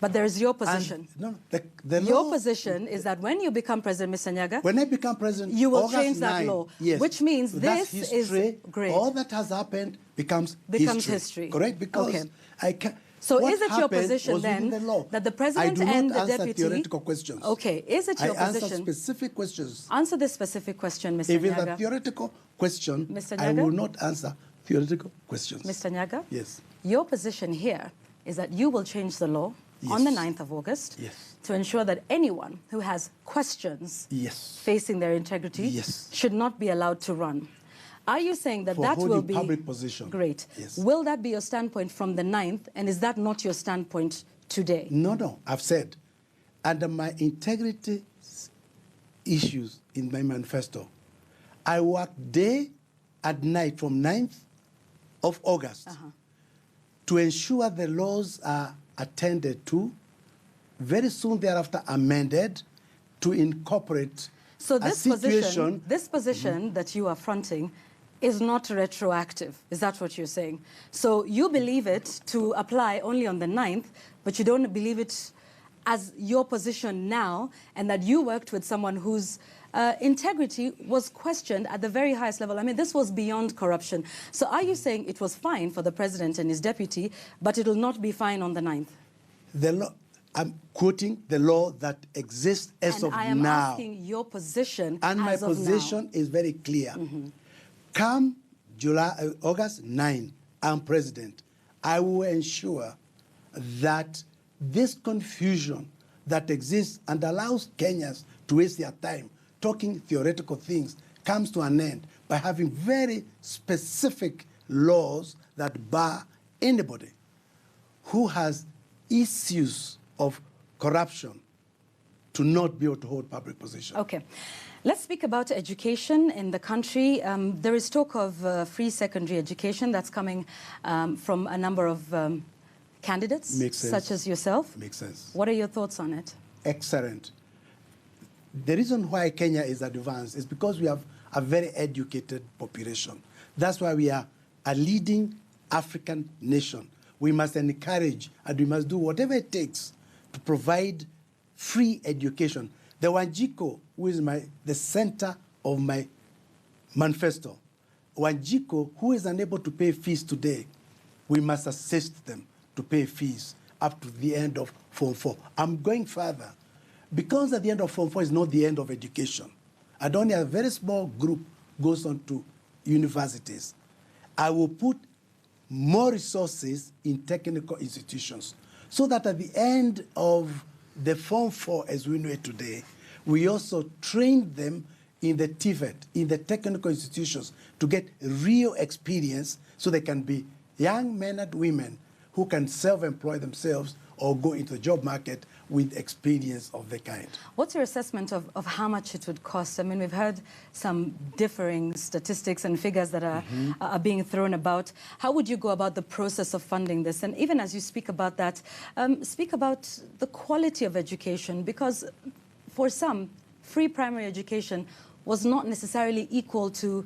But there is your position. And, no, the Your law, position is that when you become president, Mr. Nyagah, when I become president, you will August change that 9, law, yes, which means that's this history. is great. All that has happened becomes history. Correct? Because Okay. I can. So what is it your happened position was within then the law. that the president I do and not the answer deputy... theoretical questions. Okay, is it your I answer position... specific questions. Answer this specific question, Mr. If it's a Nyagah. theoretical question, Mr. I Nyagah? will not answer theoretical questions. Mr. Nyagah? Yes. Your position here is that you will change the law on the 9th of August Yes. to ensure that anyone who has questions Yes. facing their integrity Yes. should not be allowed to run. Are you saying that For that will holding be... public position. Great. Yes. Will that be your standpoint from the 9th, and is that not your standpoint today? No, no. I've said, under my integrity issues in my manifesto, I work day and night from 9th of August to ensure the laws are attended to, very soon thereafter amended, to incorporate So a this situation. position that you are fronting is not retroactive. Is that what you're saying? So you believe it to apply only on the 9th, but you don't believe it as your position now, and that you worked with someone whose integrity was questioned at the very highest level. I mean, this was beyond corruption. So are you saying it was fine for the president and his deputy, but it will not be fine on the 9th? The law, I'm quoting the law that exists as of And I am now. asking your position And my as of now. position is very clear. Come August 9, I'm president. I will ensure that this confusion that exists and allows Kenyans to waste their time talking theoretical things comes to an end by having very specific laws that bar anybody who has issues of corruption to not be able to hold public position. Okay. Let's speak about education in the country. There is talk of free secondary education that's coming from a number of candidates, Makes sense. such as yourself. Makes sense. What are your thoughts on it? Excellent. The reason why Kenya is advanced is because we have a very educated population. That's why we are a leading African nation. We must encourage and we must do whatever it takes to provide free education. The Wanjiko, who is the center of my manifesto, Wanjiko, who is unable to pay fees today, we must assist them to pay fees up to the end of Form 4. I'm going further. Because at the end of Form 4 is not the end of education, and only a very small group goes on to universities, I will put more resources in technical institutions so that at the end of the Form 4, as we know it today, we also train them in the TVET, in the technical institutions, to get real experience so they can be young men and women who can self-employ themselves or go into the job market with experience of the kind. What's your assessment of how much it would cost? I mean, we've heard some differing statistics and figures that are being thrown about. How would you go about the process of funding this? And even as you speak about that, speak about the quality of education, because for some, free primary education was not necessarily equal to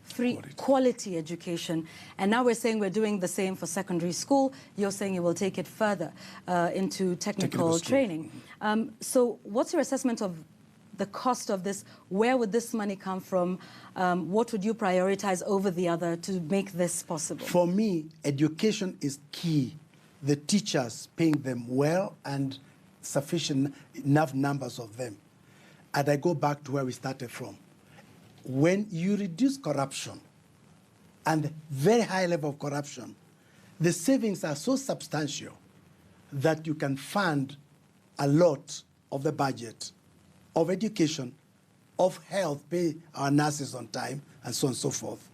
free quality education. And now we're saying we're doing the same for secondary school. You're saying you will take it further into technical training. So what's your assessment of the cost of this? Where would this money come from? What would you prioritize over the other to make this possible? For me, education is key. The teachers, paying them well and sufficient enough numbers of them. And I go back to where we started from. When you reduce corruption and very high level of corruption, the savings are so substantial that you can fund a lot of the budget of education, of health, pay our nurses on time, and so on and so forth.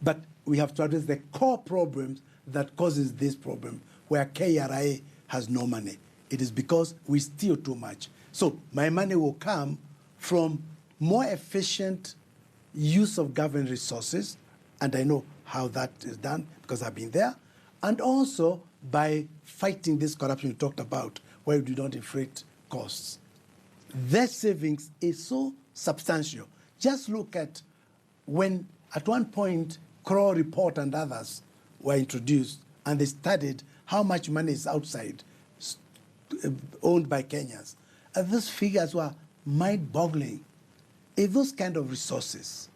But we have to address the core problems that causes this problem, where KRA has no money. It is because we steal too much. So my money will come from more efficient use of government resources, and I know how that is done because I've been there, and also by fighting this corruption you talked about, where we do not inflate costs. Their savings is so substantial. Just look at when, at one point, Crow Report and others were introduced, and they studied how much money is outside, owned by Kenyans. And those figures were mind-boggling. If those kind of resources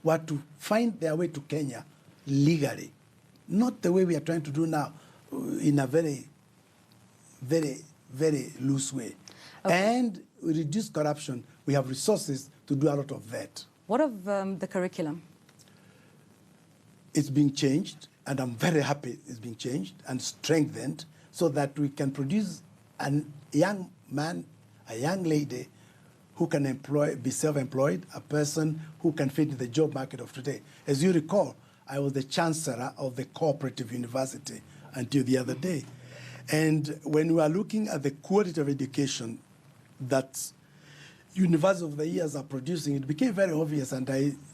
were to find their way to Kenya legally, not the way we are trying to do now, in a very, very, very loose way, and reduce corruption, we have resources to do a lot of that. What of the curriculum? It's being changed, and I'm very happy it's being changed and strengthened so that we can produce a young man, a young lady who can be self-employed, a person who can fit in the job market of today. As you recall, I was the chancellor of the cooperative university until the other day. And when we are looking at the quality of education that universities of the years are producing, it became very obvious. And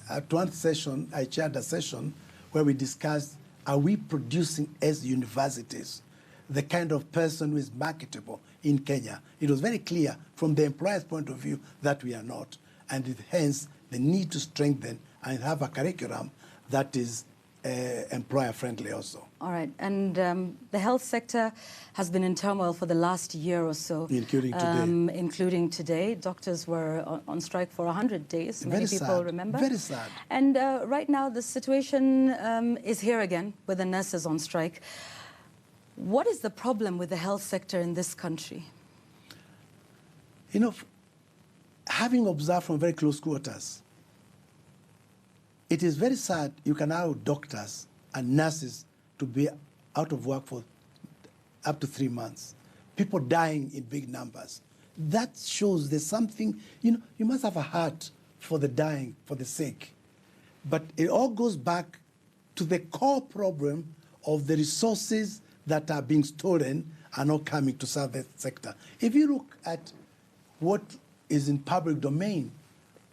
at one session, I chaired a session where we discussed, are we producing as universities the kind of person who is marketable in Kenya? It was very clear from the employer's point of view that we are not. And hence, the need to strengthen and have a curriculum that is employer-friendly also. All right. And the health sector has been in turmoil for the last year or so. Including today. Including today. Doctors were on strike for 100 days. Many people remember. Very sad. And right now, the situation is here again with the nurses on strike. What is the problem with the health sector in this country? You know, having observed from very close quarters, it is very sad you can allow doctors and nurses to be out of work for up to 3 months. People dying in big numbers. That shows there's something, you know, you must have a heart for the dying, for the sick. But it all goes back to the core problem of the resources that are being stolen are not coming to serve the sector. If you look at what is in public domain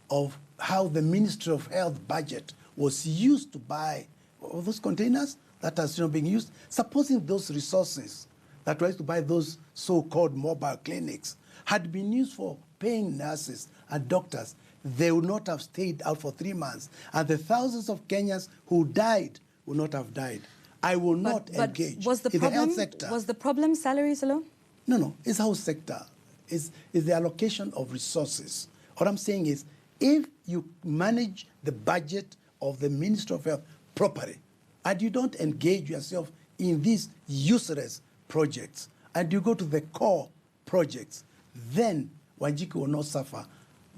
of how the Ministry of Health budget was used to buy all those containers that are still being used. Supposing those resources that were used to buy those so-called mobile clinics had been used for paying nurses and doctors, they would not have stayed out for 3 months. And the thousands of Kenyans who died would not have died. I will not engage was the in problem, the health sector. Was the problem salaries alone? No, it's the whole sector. It's the allocation of resources. What I'm saying is, if you manage the budget of the Ministry of Health properly, and you don't engage yourself in these useless projects, and you go to the core projects, then Wanjiki will not suffer,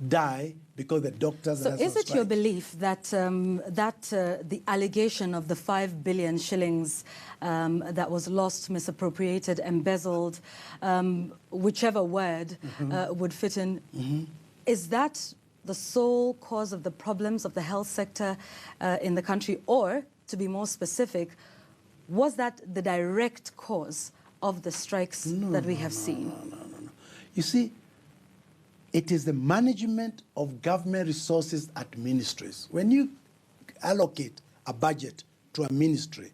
die, because the doctors... So is it your belief that, the allegation of the 5 billion shillings that was lost, misappropriated, embezzled, whichever word would fit in, is that the sole cause of the problems of the health sector in the country? Or, to be more specific, was that the direct cause of the strikes that we have seen? No. You see, it is the management of government resources at ministries. When you allocate a budget to a ministry,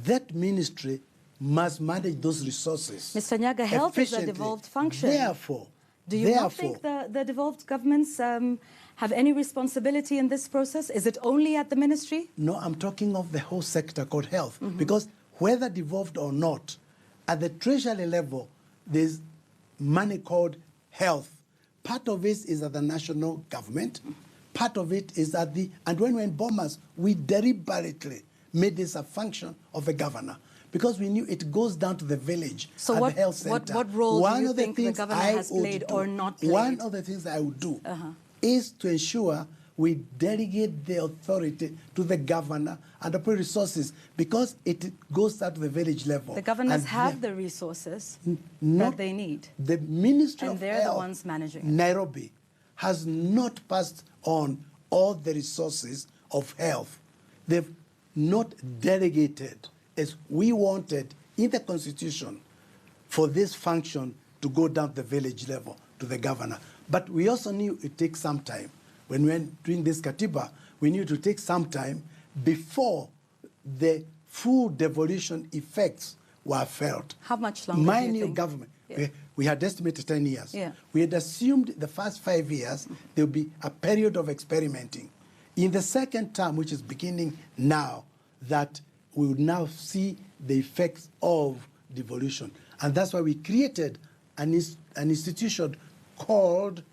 that ministry must manage those resources. Mr. Nyagah, health is a devolved function. Therefore, do you not think the devolved governments have any responsibility in this process? Is it only at the ministry? No, I'm talking of the whole sector called health. Because whether devolved or not, at the treasury level, there's money called health. Part of it is at the national government. Part of it is at the... And when we're in Bomas, we deliberately made this a function of the governor, because we knew it goes down to the village, so at what, the health center. What role do you think the governor has played or not played? One of the things I would do is to ensure we delegate the authority to the governor and the resources, because it goes out to the village level. The governors have the resources that they need. The Ministry and of they're Health, the ones managing it. Nairobi, has not passed on all the resources of health. They've not delegated as we wanted in the Constitution for this function to go down to the village level to the governor. But we also knew it takes some time. When we were doing this Katiba, we knew it would take some time before the full devolution effects were felt. How much longer My do you new think? government, Yeah. we had estimated 10 years. Yeah. We had assumed the first 5 years there would be a period of experimenting. In the second term, which is beginning now, that we would now see the effects of devolution. And that's why we created an institution called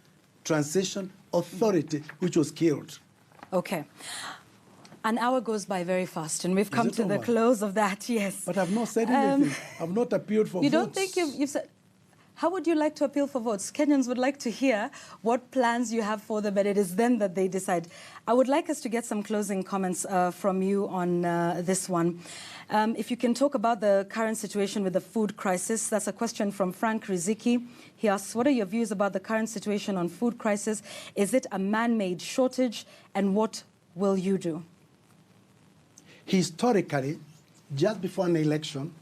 Transition Authority, which was killed. Okay. An hour goes by very fast, and we've come to the close of that, yes. But I've not said anything. I've not appealed for votes. You don't think you've said... How would you like to appeal for votes? Kenyans would like to hear what plans you have for them, and it is then that they decide. I would like us to get some closing comments from you on this one. If you can talk about the current situation with the food crisis. That's a question from Frank Riziki. He asks, what are your views about the current situation on food crisis? Is it a man-made shortage, and what will you do? Historically, just before an election,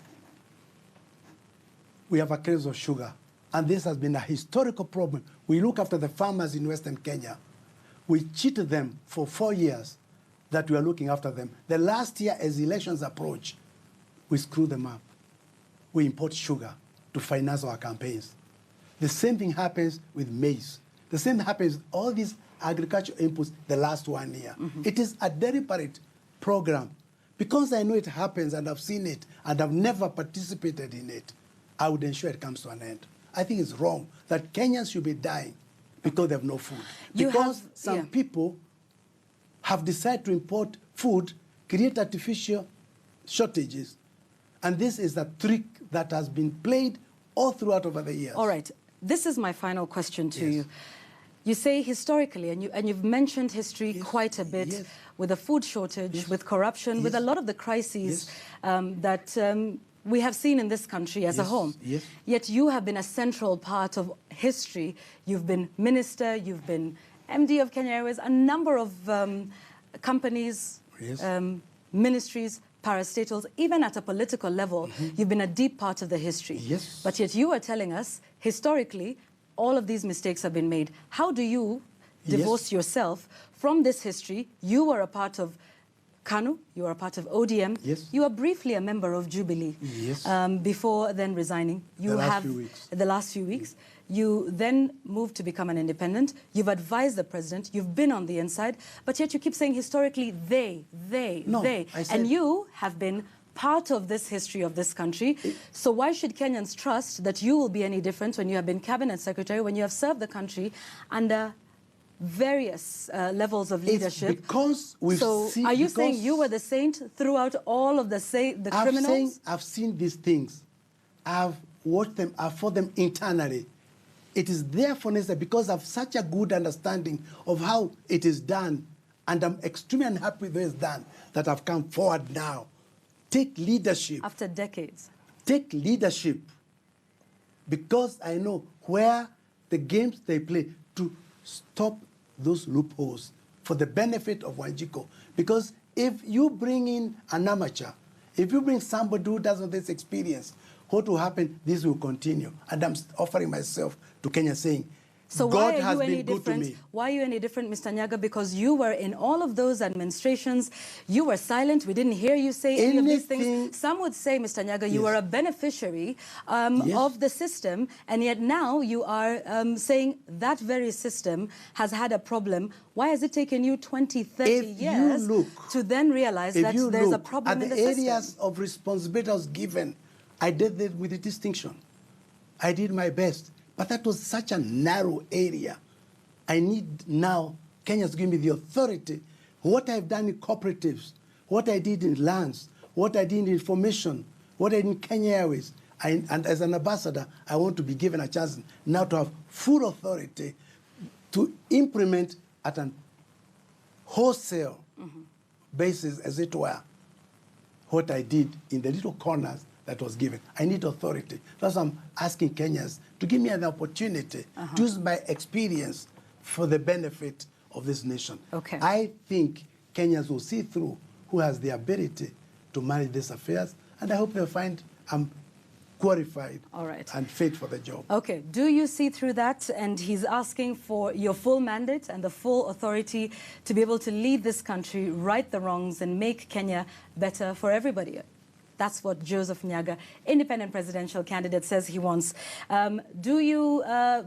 we have a case of sugar. And this has been a historical problem. We look after the farmers in Western Kenya. We cheated them for 4 years that we are looking after them. The last year, as elections approach, we screw them up. We import sugar to finance our campaigns. The same thing happens with maize. The same thing happens with all these agricultural inputs the last 1 year. It is a deliberate program. Because I know it happens and I've seen it and I've never participated in it, I would ensure it comes to an end. I think it's wrong that Kenyans should be dying because they have no food. Because some people have decided to import food, create artificial shortages. And this is a trick that has been played all throughout over the years. All right. This is my final question to you. You say historically, and you've mentioned history quite a bit, with the food shortage, with corruption, with a lot of the crises that we have seen in this country as a whole. Yet you have been a central part of history. You've been minister, you've been MD of Kenya Airways, a number of companies, ministries, parastatals, even at a political level, you've been a deep part of the history. But yet you are telling us, historically, all of these mistakes have been made. How do you divorce yourself from this history? You were a part of KANU, you are a part of ODM. Yes. You are briefly a member of Jubilee. Yes. Before then resigning. You the last few weeks. You then moved to become an independent. You've advised the president. You've been on the inside. But yet you keep saying historically, they. And you have been part of this history of this country. So why should Kenyans trust that you will be any different when you have been cabinet secretary, when you have served the country under various levels of leadership? It's because we've seen... Are you saying you were the saint throughout all of the criminals? I've seen these things. I've watched them. I've fought them internally. It is therefore necessary, because of such a good understanding of how it is done, and I'm extremely unhappy with it is done, that I've come forward now. Take leadership. After decades. Take leadership, because I know where the games they play, to stop those loopholes for the benefit of Wanjiku. Because if you bring in an amateur, if you bring somebody who doesn't have this experience, what will happen? This will continue. And I'm offering myself to Kenya saying, so God has been good to me. Why are you any different, Mr. Nyagah? Because you were in all of those administrations. You were silent. We didn't hear you say any of these things. Some would say, Mr. Nyagah, you were a beneficiary of the system, and yet now you are saying that very system has had a problem. Why has it taken you 20, 30 years to then realize that there's a problem in the system? At the areas of responsibility I was given, I did that with a distinction. I did my best. But that was such a narrow area. I need now Kenya to give me the authority. What I've done in cooperatives, what I did in lands, what I did in information, what I did in Kenya Airways, and as an ambassador, I want to be given a chance now to have full authority to implement at a wholesale basis, as it were, what I did in the little corners that was given. I need authority. That's why I'm asking Kenyans to give me an opportunity to use my experience for the benefit of this nation. Okay. I think Kenyans will see through who has the ability to manage these affairs, and I hope they'll find I'm qualified and fit for the job. Okay. Do you see through that? And he's asking for your full mandate and the full authority to be able to lead this country, right the wrongs, and make Kenya better for everybody. That's what Joseph Nyagah, independent presidential candidate, says he wants. Do you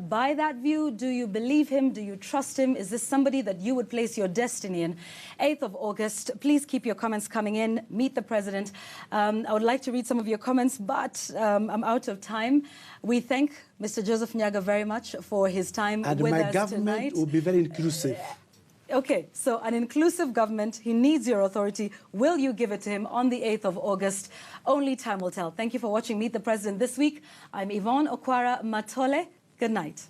buy that view? Do you believe him? Do you trust him? Is this somebody that you would place your destiny in? 8th of August, please keep your comments coming in. Meet the president. I would like to read some of your comments, but I'm out of time. We thank Mr. Joseph Nyagah very much for his time with us tonight. And my government will be very inclusive. Okay, so an inclusive government, he needs your authority. Will you give it to him on the 8th of August? Only time will tell. Thank you for watching Meet the President this week. I'm Yvonne Okwara Matole. Good night.